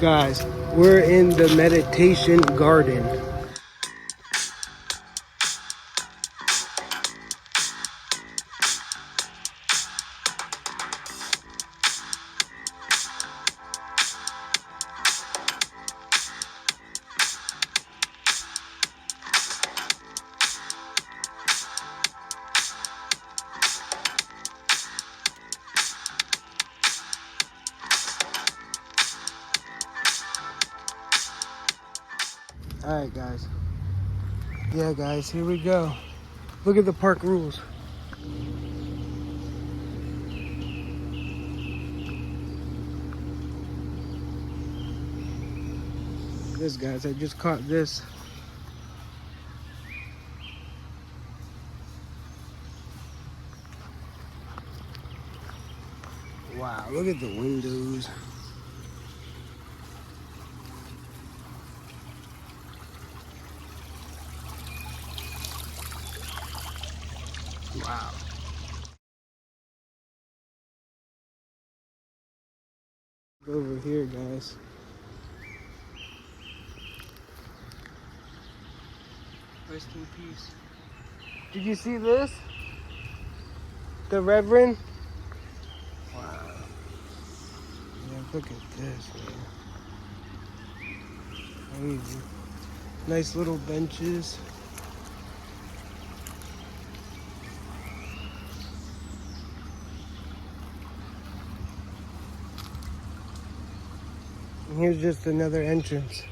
Guys, we're in the meditation garden. Alright guys. Yeah guys, here we go. Look at the park rules. This guys, I just caught this. Wow, look at the windows. Wow. Over here, guys. Rest in peace. Did you see this? The Reverend? Wow. Yeah, look at this, man. Crazy. Nice little benches. And here's just another entrance.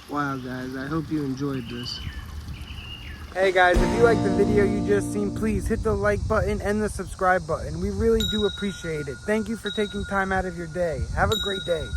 Wow guys, I hope you enjoyed this. Hey guys, if you liked the video you just seen, please hit the like button and the subscribe button. We really do appreciate it. Thank you for taking time out of your day. Have a great day.